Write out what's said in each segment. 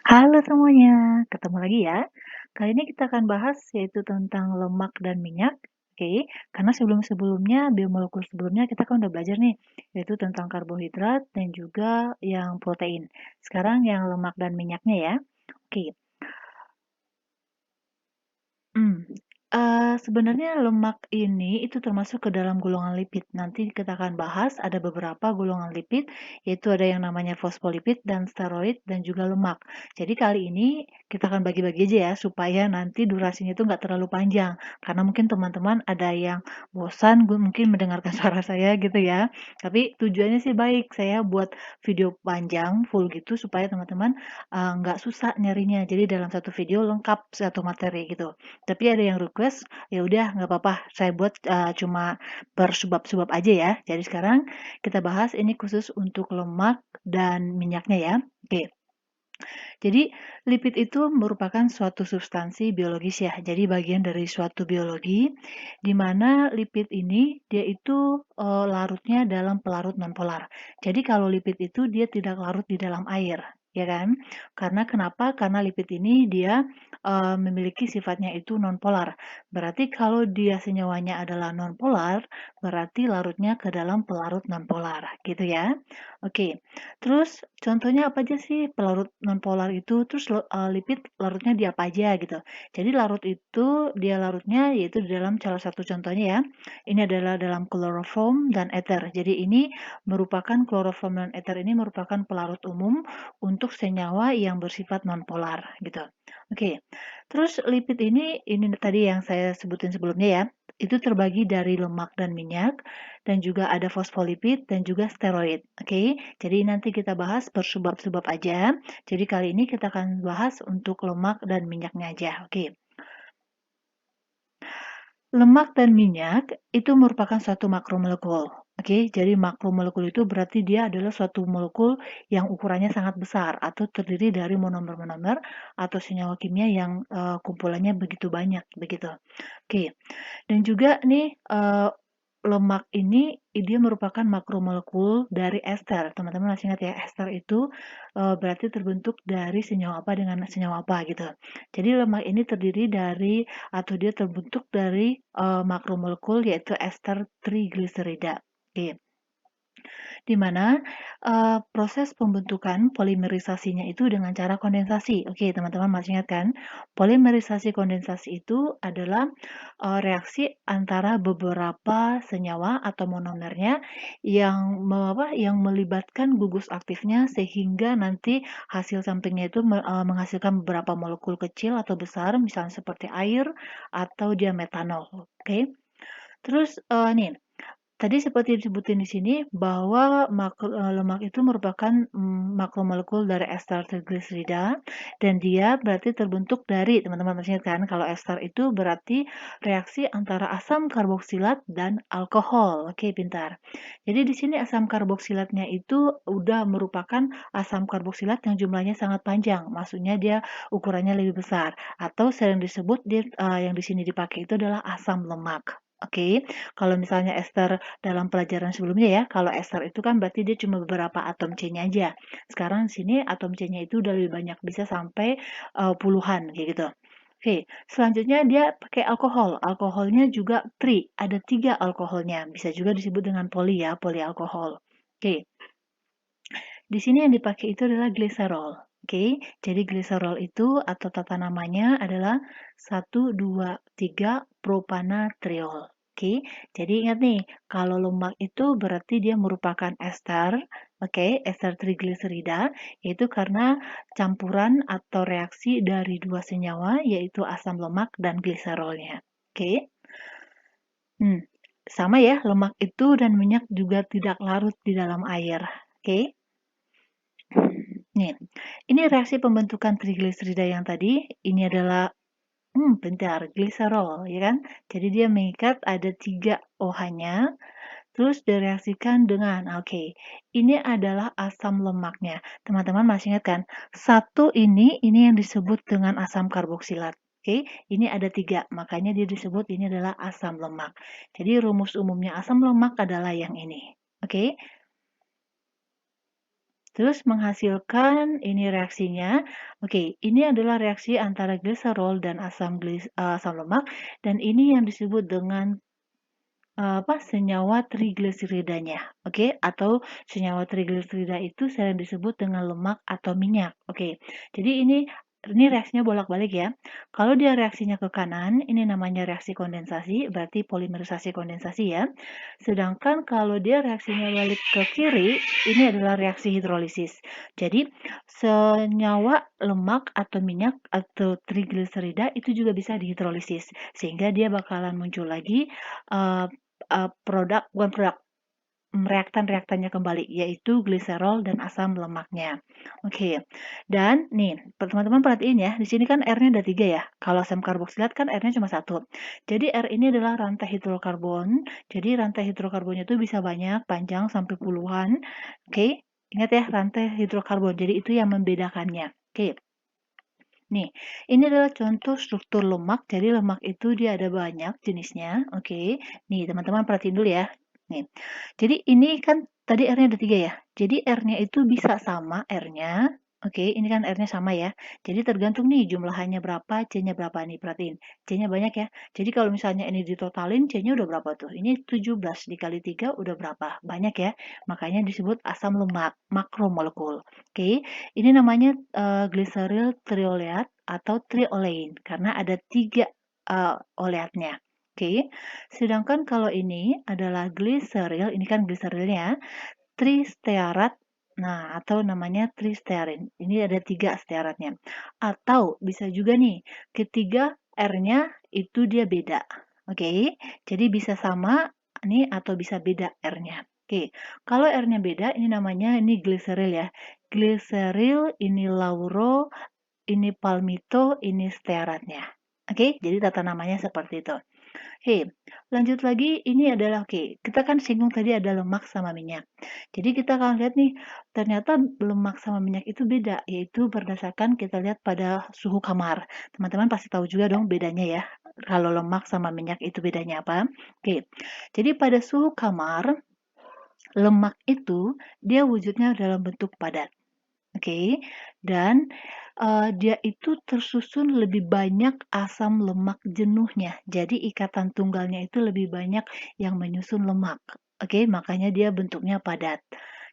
Halo semuanya, ketemu lagi ya. Kali ini kita akan bahas yaitu tentang lemak dan minyak. Oke, karena sebelum-sebelumnya biomolekul sebelumnya kita kan udah belajar nih, yaitu tentang karbohidrat dan juga yang protein. Sekarang yang lemak dan minyaknya ya. Oke, Hmm, sebenarnya lemak ini itu termasuk ke dalam golongan lipid. Nanti kita akan bahas ada beberapa golongan lipid, yaitu ada yang namanya fosfolipid dan steroid dan juga lemak. Jadi kali ini kita akan bagi-bagi aja ya, supaya nanti durasinya itu nggak terlalu panjang. Karena mungkin teman-teman ada yang bosan mungkin mendengarkan suara saya gitu ya. Tapi tujuannya sih baik, saya buat video panjang full gitu supaya teman-teman nggak susah nyarinya. Jadi dalam satu video lengkap satu materi gitu. Tapi ada yang request, ya udah nggak apa-apa, saya buat cuma per subbab-subbab aja ya. Jadi sekarang kita bahas ini khusus untuk lemak dan minyaknya ya. Oke. Jadi lipid itu merupakan suatu substansi biologis ya. Jadi bagian dari suatu biologi di mana lipid ini dia itu larutnya dalam pelarut nonpolar. Jadi kalau lipid itu dia tidak larut di dalam air, ya kan? Karena kenapa? Karena lipid ini dia memiliki sifatnya itu nonpolar. Berarti kalau dia senyawanya adalah nonpolar, berarti larutnya ke dalam pelarut nonpolar, gitu ya. Oke. Terus contohnya apa aja sih pelarut nonpolar itu? Terus lipid larutnya di apa aja gitu. Jadi larut itu dia larutnya yaitu di dalam salah satu contohnya ya. Ini adalah dalam kloroform dan ether. Jadi ini merupakan kloroform dan ether ini merupakan pelarut umum untuk senyawa yang bersifat nonpolar gitu. Oke. Terus lipid ini tadi yang saya sebutin sebelumnya ya. Itu terbagi dari lemak dan minyak dan juga ada fosfolipid dan juga steroid. Oke, jadi nanti kita bahas per subbab-subbab aja. Jadi kali ini kita akan bahas untuk lemak dan minyaknya aja. Oke. Lemak dan minyak itu merupakan suatu makromolekul. Oke, jadi makromolekul itu berarti dia adalah suatu molekul yang ukurannya sangat besar atau terdiri dari monomer-monomer atau senyawa kimia yang kumpulannya begitu banyak begitu. Oke. Dan juga nih lemak ini dia merupakan makromolekul dari ester. Teman-teman masih ingat ya, ester itu berarti terbentuk dari senyawa apa dengan senyawa apa gitu. Jadi lemak ini terdiri dari atau dia terbentuk dari makromolekul yaitu ester trigliserida. Oke. Di mana proses pembentukan polimerisasinya itu dengan cara kondensasi. Oke, teman-teman masih ingat kan? Polimerisasi kondensasi itu adalah reaksi antara beberapa senyawa atau monomernya yang melibatkan gugus aktifnya sehingga nanti hasil sampingnya itu menghasilkan beberapa molekul kecil atau besar, misalnya seperti air atau dia metanol. Oke. Terus nih, tadi seperti disebutin di sini bahwa lemak itu merupakan makromolekul dari ester trigliserida dan dia berarti terbentuk dari teman-teman masih ingat kan kalau ester itu berarti reaksi antara asam karboksilat dan alkohol. Oke, pintar. Jadi di sini asam karboksilatnya itu udah merupakan asam karboksilat yang jumlahnya sangat panjang. Maksudnya dia ukurannya lebih besar atau sering disebut yang di sini dipakai itu adalah asam lemak. Oke, kalau misalnya ester dalam pelajaran sebelumnya ya, kalau ester itu kan berarti dia cuma beberapa atom C-nya aja. Sekarang di sini atom C-nya itu udah lebih banyak, bisa sampai puluhan kayak gitu. Oke, selanjutnya dia pakai alkohol. Alkoholnya juga ada 3 alkoholnya. Bisa juga disebut dengan poli ya, polialkohol. Oke, di sini yang dipakai itu adalah gliserol. Oke, jadi gliserol itu atau tata namanya adalah 1,2,3 propanatriol. Oke, jadi ingat nih, kalau lemak itu berarti dia merupakan ester, oke, ester trigliserida, yaitu karena campuran atau reaksi dari dua senyawa, yaitu asam lemak dan gliserolnya. Oke, hmm, sama ya, lemak itu dan minyak juga tidak larut di dalam air. Oke. Nih, ini reaksi pembentukan trigliserida yang tadi, ini adalah, bentar, gliserol, ya kan? Jadi dia mengikat ada 3 OH-nya, terus direaksikan dengan, oke, ini adalah asam lemaknya. Teman-teman masih ingat kan? Satu ini yang disebut dengan asam karboksilat. Oke, ini ada 3, makanya dia disebut ini adalah asam lemak. Jadi rumus umumnya asam lemak adalah yang ini. Oke, Terus menghasilkan ini reaksinya. Oke, ini adalah reaksi antara gliserol dan asam lemak, dan ini yang disebut dengan senyawa trigliseridanya, oke? Atau senyawa trigliserida itu sering disebut dengan lemak atau minyak, oke? Jadi ini reaksinya bolak-balik ya. Kalau dia reaksinya ke kanan, ini namanya reaksi kondensasi, berarti polimerisasi kondensasi ya. Sedangkan kalau dia reaksinya balik ke kiri, ini adalah reaksi hidrolisis. Jadi senyawa lemak atau minyak atau trigliserida itu juga bisa dihidrolisis, sehingga dia bakalan muncul lagi uh, reaktan-reaktannya kembali, yaitu gliserol dan asam lemaknya. Oke, dan nih, teman-teman perhatiin ya, di sini kan R-nya ada 3 ya. Kalau asam karboksilat kan R-nya cuma 1. Jadi R ini adalah rantai hidrokarbon. Jadi rantai hidrokarbonnya itu bisa banyak, panjang sampai puluhan. Oke, ingat ya, rantai hidrokarbon. Jadi itu yang membedakannya. Oke. Nih, ini adalah contoh struktur lemak. Jadi lemak itu dia ada banyak jenisnya. Oke. Nih, teman-teman perhatiin dulu ya. Nih. Jadi ini kan tadi R-nya ada 3 ya. Jadi R-nya itu bisa sama R-nya. Oke, ini kan R-nya sama ya. Jadi tergantung nih jumlahannya berapa, C-nya berapa nih. Perhatiin. C-nya banyak ya. Jadi kalau misalnya ini ditotalin, C-nya udah berapa tuh? Ini 17 dikali 3 udah berapa? Banyak ya. Makanya disebut asam lemak, makromolekul. Oke. Ini namanya glyceryl trioleat atau triolein karena ada 3 oleatnya. Oke. Sedangkan kalau ini adalah glyceryl, ini kan glycerylnya, tristearat. Nah, atau namanya tristearin. Ini ada 3 stearatnya. Atau bisa juga nih, ketiga R-nya itu dia beda. Oke. Jadi bisa sama nih atau bisa beda R-nya. Oke. Kalau R-nya beda, ini namanya ini glyceryl ya. Glyceryl, ini lauro, ini palmito, ini stearatnya. Oke, jadi tata namanya seperti itu. Oke, lanjut lagi, ini adalah kita kan singgung tadi ada lemak sama minyak. Jadi kita akan lihat nih, ternyata lemak sama minyak itu beda, yaitu berdasarkan kita lihat pada suhu kamar. Teman-teman pasti tahu juga dong bedanya ya, kalau lemak sama minyak itu bedanya apa. Oke, jadi pada suhu kamar, lemak itu dia wujudnya dalam bentuk padat. Oke, dan dia itu tersusun lebih banyak asam lemak jenuhnya. Jadi ikatan tunggalnya itu lebih banyak yang menyusun lemak. Oke, makanya dia bentuknya padat.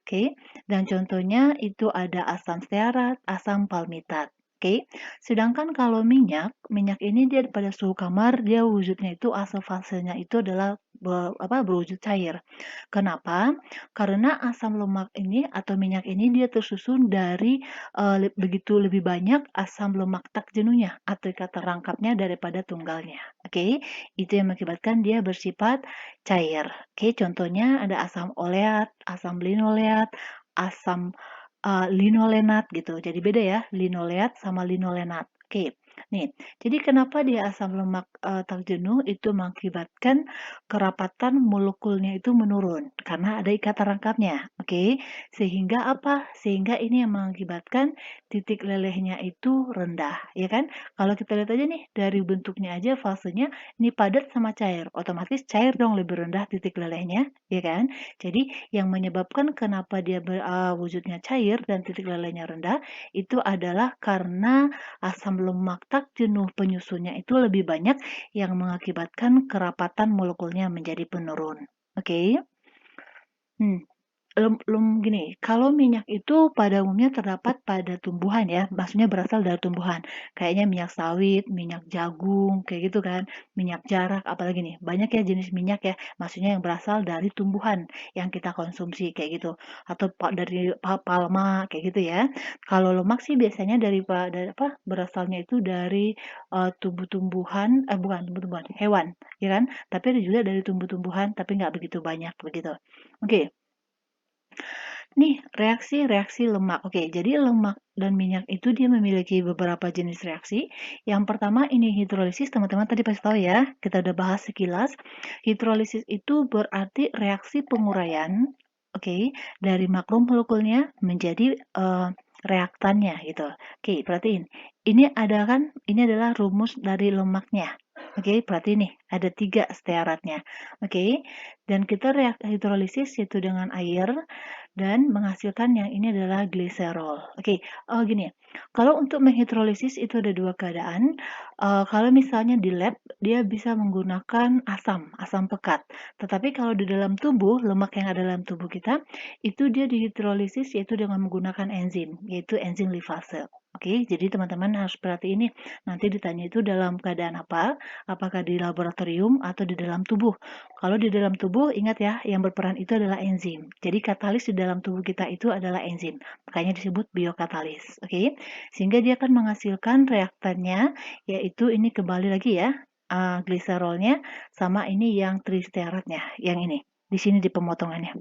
Oke, dan contohnya itu ada asam stearat, asam palmitat. Oke, sedangkan kalau minyak ini dia pada suhu kamar dia wujudnya itu fasenya itu adalah berwujud cair. Kenapa? Karena asam lemak ini atau minyak ini dia tersusun dari begitu lebih banyak asam lemak tak jenuhnya atau ikatan rangkapnya daripada tunggalnya. Oke, itu yang mengakibatkan dia bersifat cair. Oke, contohnya ada asam oleat, asam linoleat, asam linolenat gitu. Jadi beda ya, linoleat sama linolenat. Oke. Nih, jadi kenapa dia asam lemak tak jenuh itu mengakibatkan kerapatan molekulnya itu menurun karena ada ikatan rangkapnya. Oke. Sehingga apa? Sehingga ini yang mengakibatkan titik lelehnya itu rendah, ya kan? Kalau kita lihat aja nih dari bentuknya aja fasenya ini padat sama cair. Otomatis cair dong lebih rendah titik lelehnya, ya kan? Jadi yang menyebabkan kenapa dia wujudnya cair dan titik lelehnya rendah itu adalah karena asam lemak tak jenuh penyusunnya itu lebih banyak yang mengakibatkan kerapatan molekulnya menjadi penurun. Oke. Hmm. Gini, kalau minyak itu pada umumnya terdapat pada tumbuhan ya, maksudnya berasal dari tumbuhan. Kayaknya minyak sawit, minyak jagung, kayak gitu kan, minyak jarak, apalagi nih, banyak ya jenis minyak ya, maksudnya yang berasal dari tumbuhan yang kita konsumsi kayak gitu, atau dari palma kayak gitu ya. Kalau lemak sih biasanya dari apa? Berasalnya itu dari tumbuh-tumbuhan, bukan tumbuh-tumbuhan, hewan, ya kan? Tapi ada juga dari tumbuh-tumbuhan, tapi nggak begitu banyak begitu. Oke. Nih, reaksi-reaksi lemak. Oke, jadi lemak dan minyak itu dia memiliki beberapa jenis reaksi. Yang pertama ini hidrolisis, teman-teman tadi pasti tahu ya. Kita udah bahas sekilas. Hidrolisis itu berarti reaksi penguraian, oke, dari makromolekulnya menjadi reaktannya gitu. Oke, perhatiin. Ini adalah rumus dari lemaknya. Oke, berarti nih ada 3 stearatnya. Oke, dan kita hidrolisis yaitu dengan air dan menghasilkan yang ini adalah gliserol. Oke, gini ya, kalau untuk menghidrolisis itu ada 2 keadaan. Kalau misalnya di lab dia bisa menggunakan asam, asam pekat. Tetapi kalau di dalam tubuh, lemak yang ada dalam tubuh kita, itu dia dihidrolisis yaitu dengan menggunakan enzim, yaitu enzim lipase. Oke, jadi teman-teman harus perhatiin nih, nanti ditanya itu dalam keadaan apa, apakah di laboratorium atau di dalam tubuh. Kalau di dalam tubuh, ingat ya, yang berperan itu adalah enzim. Jadi katalis di dalam tubuh kita itu adalah enzim. Makanya disebut biokatalis. Oke, sehingga dia akan menghasilkan reaktannya, yaitu ini kembali lagi ya, gliserolnya sama ini yang tristeratnya, yang ini. Di sini di pemotongannya.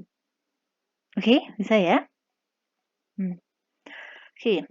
Oke, bisa ya? Oke.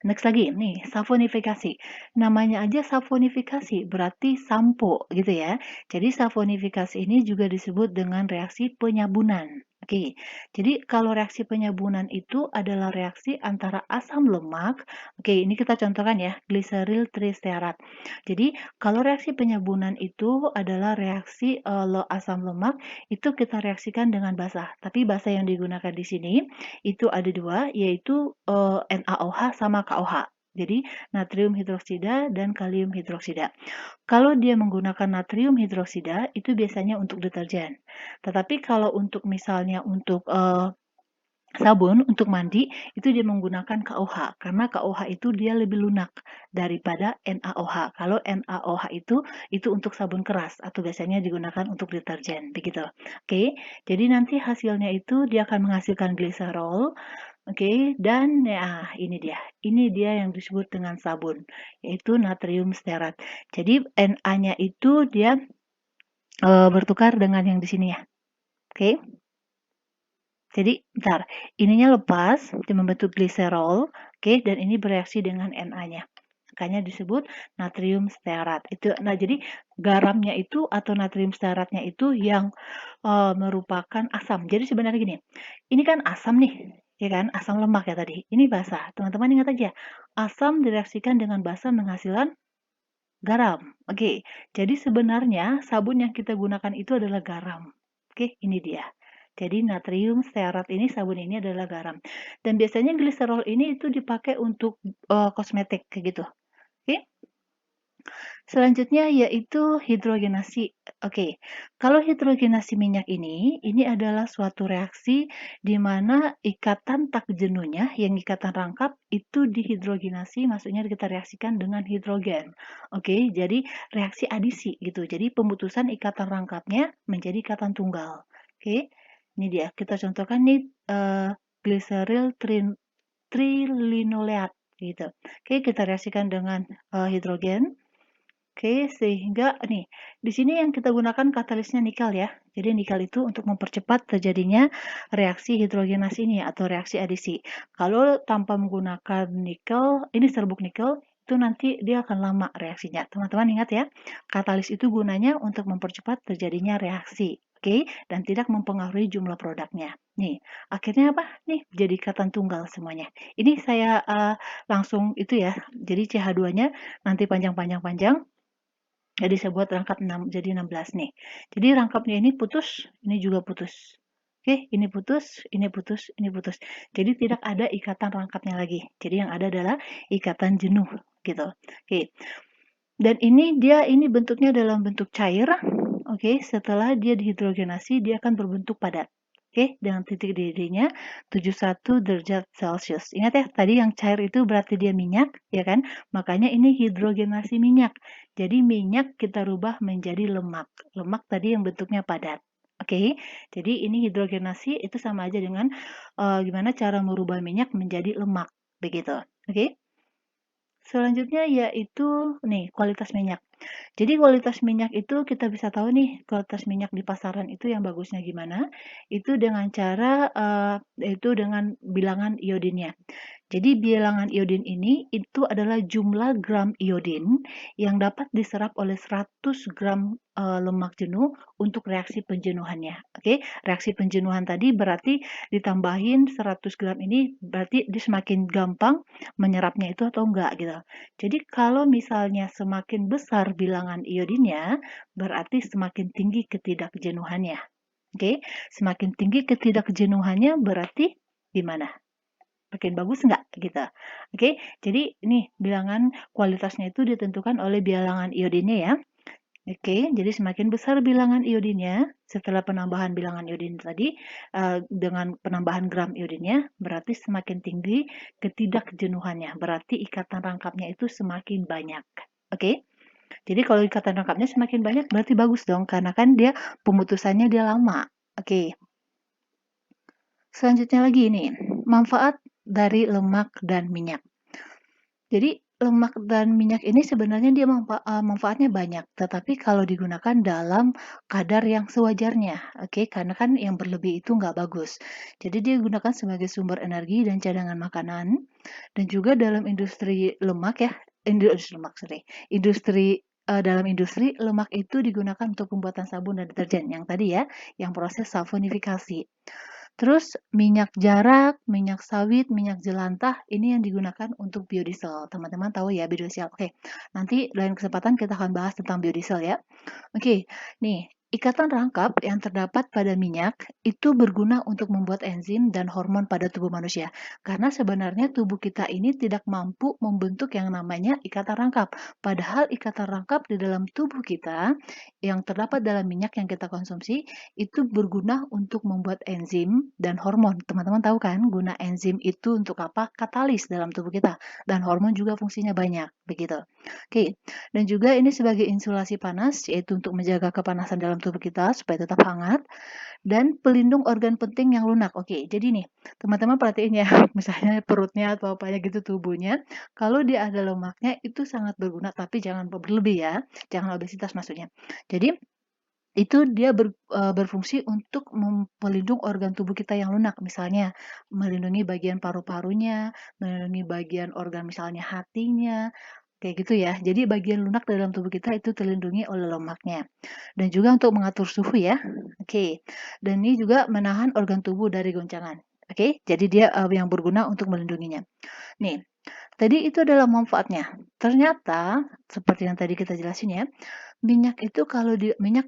Next lagi, nih, saponifikasi. Namanya aja saponifikasi, berarti sampo gitu ya. Jadi saponifikasi ini juga disebut dengan reaksi penyabunan. Oke, jadi kalau reaksi penyabunan itu adalah reaksi antara asam lemak, oke ini kita contohkan ya, gliseril tristearat. Jadi kalau reaksi penyabunan itu adalah reaksi asam lemak, itu kita reaksikan dengan basa. Tapi basa yang digunakan di sini itu ada 2, yaitu NaOH sama KOH. Jadi natrium hidroksida dan kalium hidroksida. Kalau dia menggunakan natrium hidroksida itu biasanya untuk deterjen. Tetapi kalau untuk misalnya untuk sabun untuk mandi itu dia menggunakan KOH karena KOH itu dia lebih lunak daripada NaOH. Kalau NaOH itu untuk sabun keras atau biasanya digunakan untuk deterjen begitu. Oke, jadi nanti hasilnya itu dia akan menghasilkan gliserol. Oke, dan ya ini dia. Ini dia yang disebut dengan sabun, yaitu natrium stearat. Jadi Na-nya itu dia bertukar dengan yang di sini ya. Oke. Jadi, bentar, ininya lepas, dia membentuk gliserol, oke, dan ini bereaksi dengan Na-nya. Makanya disebut natrium stearat. Itu, nah jadi garamnya itu atau natrium stearatnya itu yang merupakan asam. Jadi sebenarnya gini, ini kan asam nih, ya kan? Asam lemak ya tadi. Ini basa. Teman-teman ingat aja, asam direaksikan dengan basa menghasilkan garam. Oke, jadi sebenarnya sabun yang kita gunakan itu adalah garam. Oke, ini dia. Jadi natrium stearat ini sabun ini adalah garam. Dan biasanya gliserol ini itu dipakai untuk kosmetik kayak gitu. Oke. Selanjutnya yaitu hidrogenasi. Oke, kalau hidrogenasi minyak ini adalah suatu reaksi di mana ikatan tak jenuhnya, yang ikatan rangkap itu dihidrogenasi, maksudnya kita reaksikan dengan hidrogen. Oke, jadi reaksi adisi gitu. Jadi pemutusan ikatan rangkapnya menjadi ikatan tunggal. Oke, ini dia. Kita contohkan nih gliseril trilinoleat gitu. Oke, kita reaksikan dengan hidrogen. Oke, sehingga nih, di sini yang kita gunakan katalisnya nikel ya. Jadi nikel itu untuk mempercepat terjadinya reaksi hidrogenasi ini atau reaksi adisi. Kalau tanpa menggunakan nikel, ini serbuk nikel, itu nanti dia akan lama reaksinya. Teman-teman ingat ya, katalis itu gunanya untuk mempercepat terjadinya reaksi. Oke, dan tidak mempengaruhi jumlah produknya. Nih, akhirnya apa? Nih, jadi ikatan tunggal semuanya. Ini saya langsung itu ya. Jadi CH2-nya nanti panjang-panjang-panjang. Jadi saya buat rangkap 6, jadi 16 nih. Jadi rangkapnya ini putus, ini juga putus. Oke, ini putus, ini putus, ini putus. Jadi tidak ada ikatan rangkapnya lagi. Jadi yang ada adalah ikatan jenuh gitu. Oke. Dan ini bentuknya dalam bentuk cair. Oke, setelah dia dihidrogenasi dia akan berbentuk padat. Oke, dengan titik didihnya 71 derajat Celcius. Ingat ya, tadi yang cair itu berarti dia minyak, ya kan? Makanya ini hidrogenasi minyak. Jadi minyak kita rubah menjadi lemak. Lemak tadi yang bentuknya padat. Oke, jadi ini hidrogenasi itu sama aja dengan gimana cara merubah minyak menjadi lemak. Begitu. Oke. Selanjutnya yaitu nih kualitas minyak. Jadi kualitas minyak itu kita bisa tahu nih kualitas minyak di pasaran itu yang bagusnya gimana, itu dengan cara itu dengan bilangan iodinnya. Jadi bilangan iodin ini itu adalah jumlah gram iodin yang dapat diserap oleh 100 gram lemak jenuh untuk reaksi penjenuhannya. Oke, reaksi penjenuhan tadi berarti ditambahin 100 gram ini berarti dia semakin gampang menyerapnya itu atau enggak gitu. Jadi kalau misalnya semakin besar bilangan iodinnya, berarti semakin tinggi ketidakjenuhannya. Oke, semakin tinggi ketidakjenuhannya berarti gimana? Makin bagus nggak gitu. Oke, jadi ini bilangan kualitasnya itu ditentukan oleh bilangan iodinnya ya. Oke, jadi semakin besar bilangan iodinnya setelah penambahan bilangan iodin tadi dengan penambahan gram iodinnya berarti semakin tinggi ketidakjenuhannya. Berarti ikatan rangkapnya itu semakin banyak. Oke. Jadi kalau ikatan rangkapnya semakin banyak berarti bagus dong karena kan dia pemutusannya dia lama. Oke. Selanjutnya lagi ini, manfaat dari lemak dan minyak. Jadi lemak dan minyak ini sebenarnya dia manfaatnya banyak, tetapi kalau digunakan dalam kadar yang sewajarnya, oke? Karena kan yang berlebih itu nggak bagus. Jadi dia gunakan sebagai sumber energi dan cadangan makanan, dan juga dalam industri lemak ya, industri lemak, sorry, dalam industri lemak itu digunakan untuk pembuatan sabun dan deterjen yang tadi ya, yang proses saponifikasi. Terus minyak jarak, minyak sawit, minyak jelantah ini yang digunakan untuk biodiesel. Teman-teman tahu ya biodiesel. Oke, nanti lain kesempatan kita akan bahas tentang biodiesel ya. Oke, nih, ikatan rangkap yang terdapat pada minyak itu berguna untuk membuat enzim dan hormon pada tubuh manusia. Karena sebenarnya tubuh kita ini tidak mampu membentuk yang namanya ikatan rangkap. Padahal ikatan rangkap di dalam tubuh kita yang terdapat dalam minyak yang kita konsumsi itu berguna untuk membuat enzim dan hormon. Teman-teman tahu kan, guna enzim itu untuk apa? Katalis dalam tubuh kita. Dan hormon juga fungsinya banyak, begitu. Oke, dan juga ini sebagai insulasi panas, yaitu untuk menjaga kepanasan dalam tubuh kita supaya tetap hangat, dan pelindung organ penting yang lunak. Oke, jadi nih, teman-teman perhatiin ya, misalnya perutnya atau apanya gitu tubuhnya, kalau dia ada lemaknya itu sangat berguna, tapi jangan berlebih ya, jangan obesitas maksudnya. Jadi, itu dia berfungsi untuk pelindung organ tubuh kita yang lunak, misalnya melindungi bagian paru-parunya, melindungi bagian organ misalnya hatinya, kayak gitu ya. Jadi bagian lunak dalam tubuh kita itu terlindungi oleh lemaknya. Dan juga untuk mengatur suhu ya. Oke. Dan ini juga menahan organ tubuh dari goncangan. Oke, jadi dia yang berguna untuk melindunginya. Nih, tadi itu adalah manfaatnya. Ternyata seperti yang tadi kita jelasin ya, minyak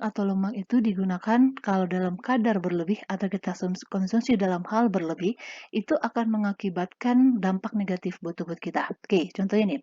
atau lemak itu digunakan kalau dalam kadar berlebih atau kita konsumsi dalam hal berlebih, itu akan mengakibatkan dampak negatif buat tubuh kita. Oke, contohnya nih.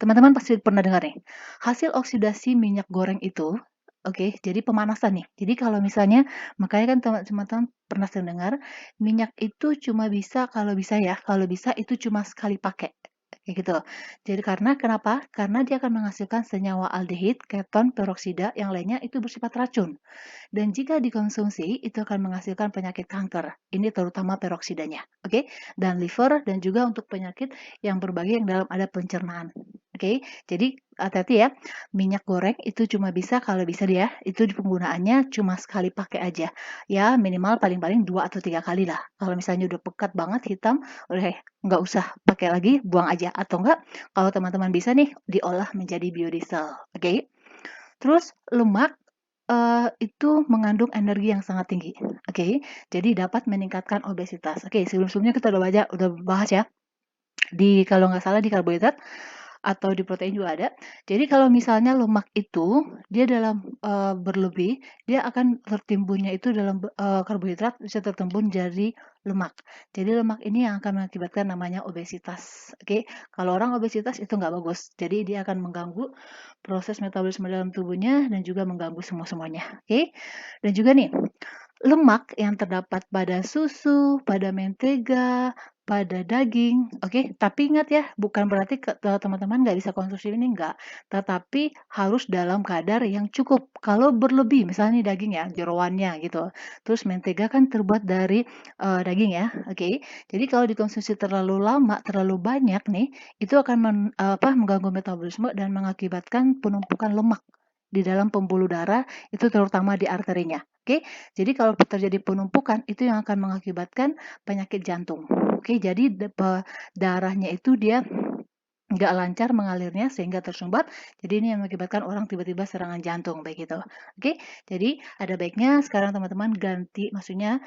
Teman-teman pasti pernah dengar nih, hasil oksidasi minyak goreng itu, oke, jadi pemanasan nih. Jadi kalau misalnya, makanya kan teman-teman pernah sering dengar, minyak itu cuma bisa, kalau bisa ya, kalau bisa itu cuma sekali pakai. Kayak gitu. Jadi karena kenapa? Karena dia akan menghasilkan senyawa aldehid, keton, peroksida, yang lainnya itu bersifat racun. Dan jika dikonsumsi, itu akan menghasilkan penyakit kanker. Ini terutama peroksidanya, oke? Dan liver dan juga untuk penyakit yang berbagai yang dalam ada pencernaan. Oke, jadi hati-hati ya. Minyak goreng itu cuma bisa kalau bisa dia itu penggunaannya cuma sekali pakai aja. Ya minimal paling-paling 2 atau 3 kali lah. Kalau misalnya udah pekat banget hitam, udah nggak usah pakai lagi, buang aja. Atau enggak, kalau teman-teman bisa nih diolah menjadi biodiesel. Oke. Terus lemak itu mengandung energi yang sangat tinggi. Oke, jadi dapat meningkatkan obesitas. Oke, sebelum-sebelumnya kita udah bahas ya. Kalau nggak salah di karbohidrat atau di protein juga ada. Jadi kalau misalnya lemak itu dia dalam berlebih, dia akan tertimbunnya itu dalam karbohidrat bisa tertimbun jadi lemak. Jadi lemak ini yang akan mengakibatkan namanya obesitas. Oke, kalau orang obesitas itu nggak bagus. Jadi dia akan mengganggu proses metabolisme dalam tubuhnya dan juga mengganggu semua-semuanya. Oke, dan juga nih lemak yang terdapat pada susu, pada mentega, pada daging, oke. Tapi ingat ya, bukan berarti teman-teman nggak bisa konsumsi ini, enggak. Tetapi harus dalam kadar yang cukup. Kalau berlebih, misalnya daging ya, jeroannya gitu. Terus mentega kan terbuat dari daging ya, oke. Jadi kalau dikonsumsi terlalu lama, terlalu banyak nih, itu akan mengganggu metabolisme dan mengakibatkan penumpukan lemak di dalam pembuluh darah, itu terutama di arterinya. Oke, jadi kalau terjadi penumpukan itu yang akan mengakibatkan penyakit jantung. Oke, jadi darahnya itu dia nggak lancar mengalirnya sehingga tersumbat. Jadi ini yang mengakibatkan orang tiba-tiba serangan jantung begitu. Oke, jadi ada baiknya sekarang teman-teman ganti, maksudnya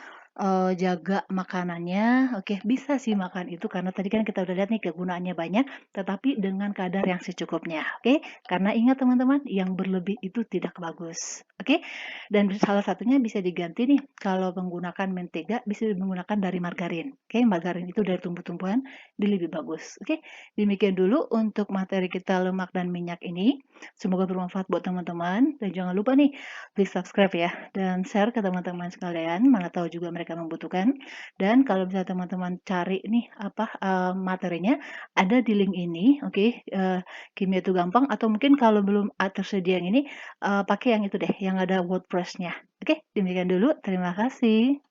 jaga makanannya. Oke, bisa sih makan itu karena tadi kan kita udah lihat nih kegunaannya banyak, tetapi dengan kadar yang secukupnya. Oke, karena ingat teman-teman, yang berlebih itu tidak bagus. Oke, dan salah satunya bisa diganti nih, kalau menggunakan mentega bisa menggunakan dari margarin. Oke, margarin itu dari tumbuh-tumbuhan, dia lebih bagus. Oke, demikian dulu untuk materi kita lemak dan minyak ini. Semoga bermanfaat buat teman-teman. Dan jangan lupa nih, please subscribe ya. Dan share ke teman-teman sekalian, mana tahu juga mereka membutuhkan. Dan kalau bisa teman-teman cari nih materinya, ada di link ini. Oke, Kimia itu gampang. Atau mungkin kalau belum tersedia yang ini, pakai yang itu deh, yang ada WordPress-nya. Oke, demikian dulu. Terima kasih.